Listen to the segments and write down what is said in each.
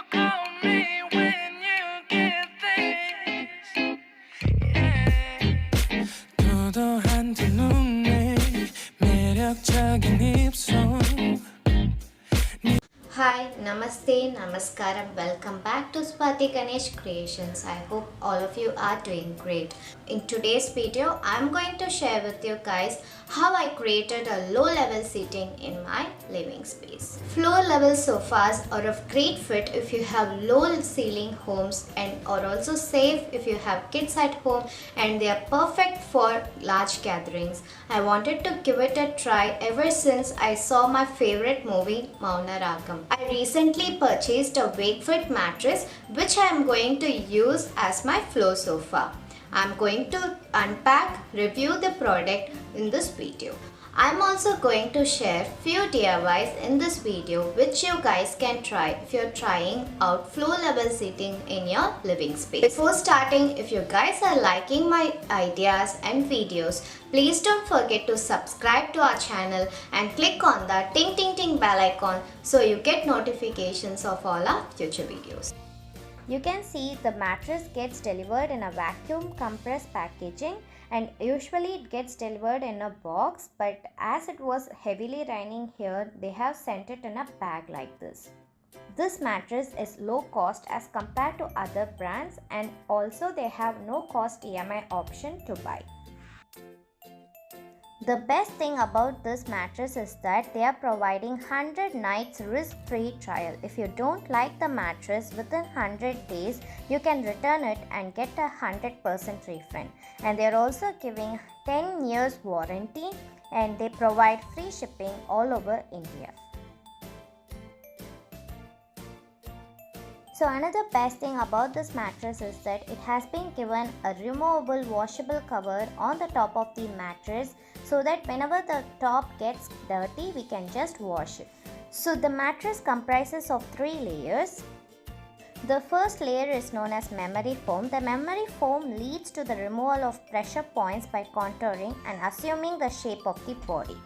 call me when you get this. Yeah. 도도한 두 눈에 매력적인 입술. Hi, Namaste, Namaskaram. Welcome back to Swati Ganesh Creations. I hope all of you are doing great. In today's video, I'm going to share with you guys how I created a low level seating in my living space. Floor level sofas are of great fit if you have low ceiling homes and are also safe if you have kids at home, and they are perfect for large gatherings. I wanted to give it a try ever since I saw my favorite movie Mauna Ragam. I recently purchased a Wakefit mattress which I am going to use as my floor sofa. I am going to unpack, review the product in this video. I am also going to share few DIYs in this video which you guys can try if you're trying out floor level seating in your living space. Before starting, if you guys are liking my ideas and videos, please don't forget to subscribe to our channel and click on the ting ting ting bell icon so you get notifications of all our future videos. You can see the mattress gets delivered in a vacuum compressed packaging, and usually it gets delivered in a box, but as it was heavily raining here, they have sent it in a bag like this. This mattress is low cost as compared to other brands, and also they have no cost EMI option to buy. The best thing about this mattress is that they are providing 100 nights risk-free trial. If you don't like the mattress within 100 days, you can return it and get a 100% refund. And they are also giving 10 years warranty, and they provide free shipping all over India. So another best thing about this mattress is that it has been given a removable washable cover on the top of the mattress, so that whenever the top gets dirty, we can just wash it. So the mattress comprises of 3 layers. The first layer is known as memory foam. The memory foam leads to the removal of pressure points by contouring and assuming the shape of the body.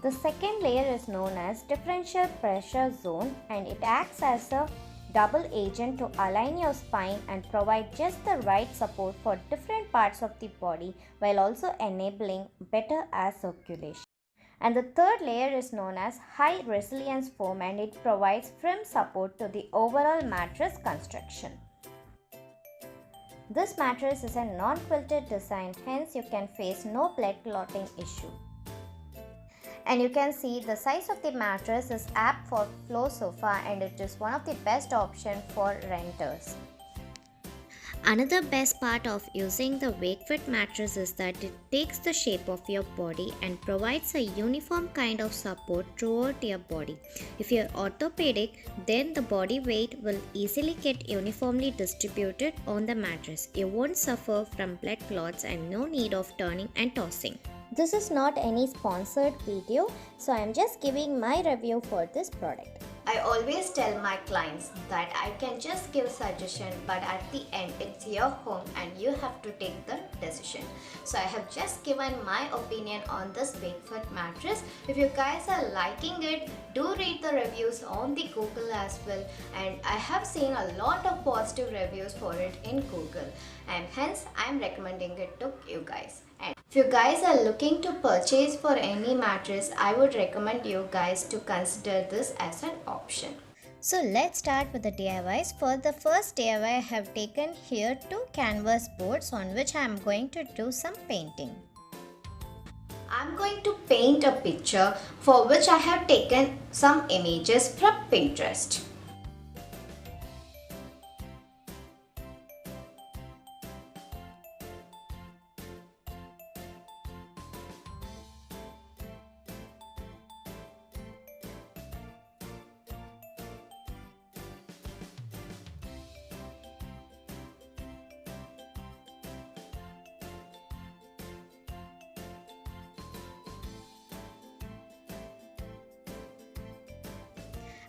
The second layer is known as differential pressure zone, and it acts as a double agent to align your spine and provide just the right support for different parts of the body while also enabling better air circulation. And the third layer is known as high resilience foam, and it provides firm support to the overall mattress construction. This mattress is a non-quilted design, hence you can face no blood clotting issue. And you can see the size of the mattress is apt for floor sofa, and it is one of the best option for renters. Another best part of using the Wakefit mattress is that it takes the shape of your body and provides a uniform kind of support throughout your body. If you're orthopedic, then the body weight will easily get uniformly distributed on the mattress. You won't suffer from blood clots and no need of turning and tossing. This is not any sponsored video, so I am just giving my review for this product. I always tell my clients that I can just give suggestion, but at the end it's your home and you have to take the decision. So I have just given my opinion on this Wakefit mattress. If you guys are liking it, do read the reviews on the Google as well, and I have seen a lot of positive reviews for it in Google, and hence I am recommending it to you guys. And if you guys are looking to purchase for any mattress, I would recommend you guys to consider this as an option. So let's start with the DIYs. For the first DIY, I have taken here 2 canvas boards on which I am going to do some painting. I'm going to paint a picture for which I have taken some images from Pinterest.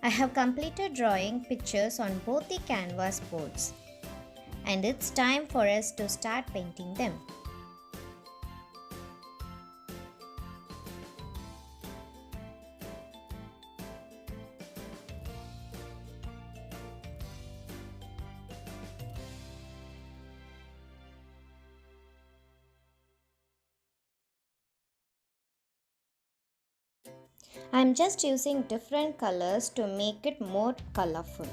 I have completed drawing pictures on both the canvas boards, and it's time for us to start painting them. I'm just using different colors to make it more colorful.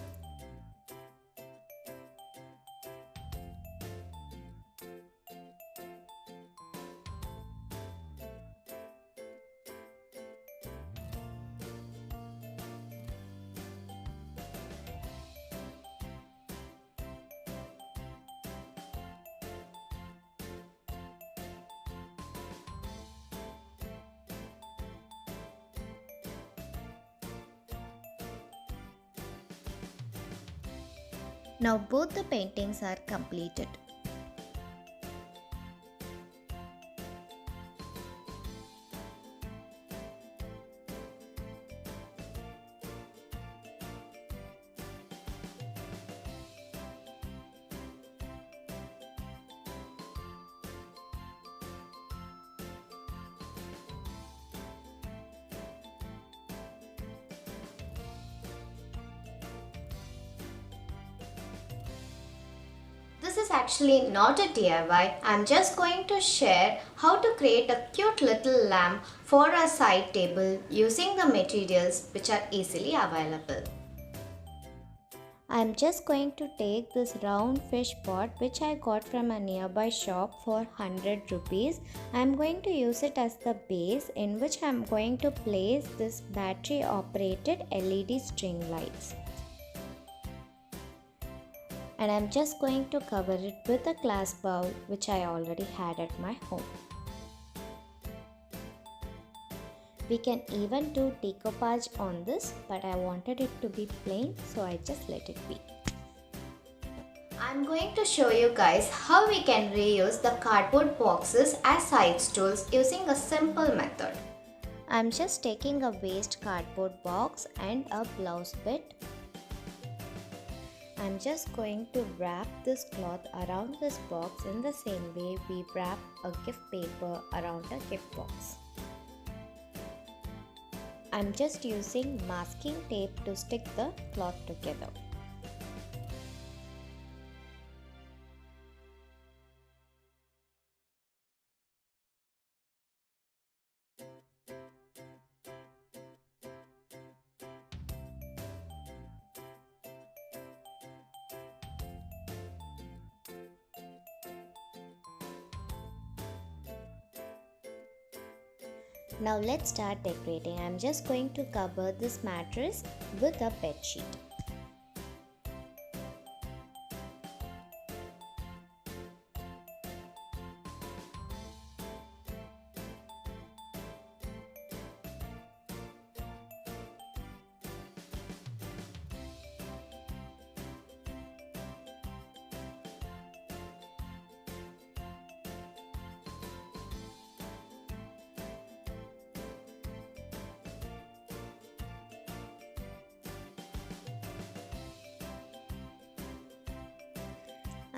Now both the paintings are completed. This is actually not a DIY. I'm just going to share how to create a cute little lamp for a side table using the materials which are easily available. I'm just going to take this round fish pot which I got from a nearby shop for 100 rupees. I'm going to use it as the base in which I'm going to place this battery operated LED string lights. And I'm just going to cover it with a glass bowl which I already had at my home. We can even do decoupage on this, but I wanted it to be plain, so I just let it be. I'm going to show you guys how we can reuse the cardboard boxes as side stools using a simple method. I'm just taking a waste cardboard box and a blouse bit. I'm just going to wrap this cloth around this box in the same way we wrap a gift paper around a gift box. I'm just using masking tape to stick the cloth together. Now let's start decorating. I'm just going to cover this mattress with a bed sheet.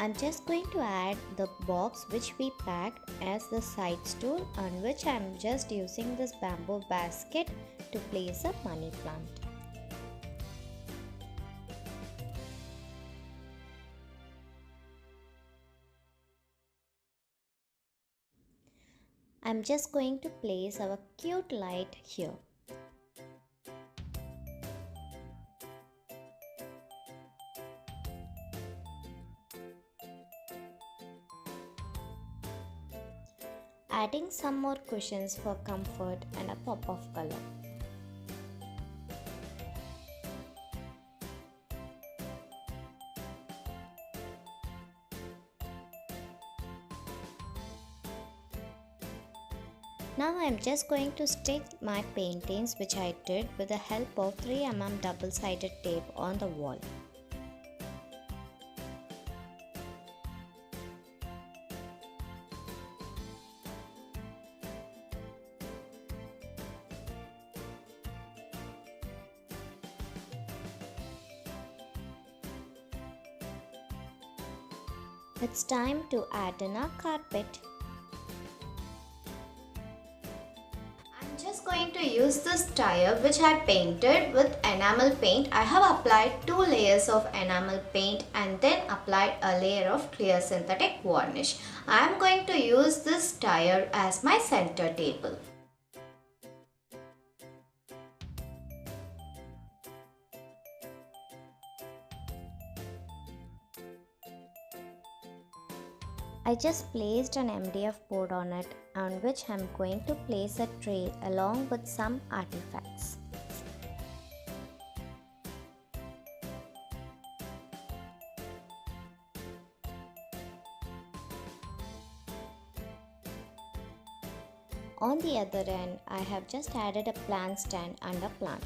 I'm just going to add the box which we packed as the side stool, on which I'm just using this bamboo basket to place a money plant. I'm just going to place our cute light here. Adding some more cushions for comfort and a pop of color. Now I'm just going to stick my paintings which I did with the help of 3mm double-sided tape on the wall. It's time to add in a carpet. I'm just going to use this tire which I painted with enamel paint. I have applied 2 layers of enamel paint and then applied a layer of clear synthetic varnish. I am going to use this tire as my center table. I just placed an MDF board on it, on which I'm going to place a tray along with some artifacts. On the other end, I have just added a plant stand and a plant.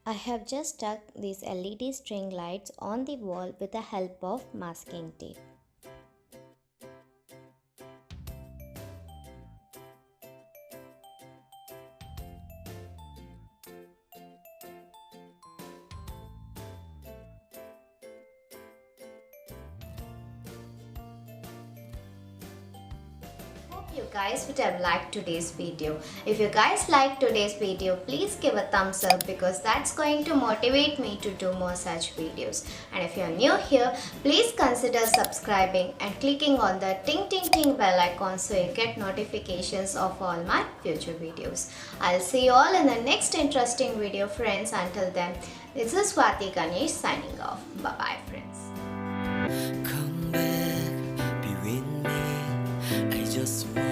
I have just stuck these LED string lights on the wall with the help of masking tape. Hope you guys would have liked today's video. If you guys liked today's video, please give a thumbs up because that's going to motivate me to do more such videos. And if you're new here, please consider subscribing and clicking on the ting ting ting bell icon so you get notifications of all my future videos. I'll see you all in the next interesting video, friends. Until then, this is Swati Ganesh signing off. Bye bye, friends. Come back, be with me. I just want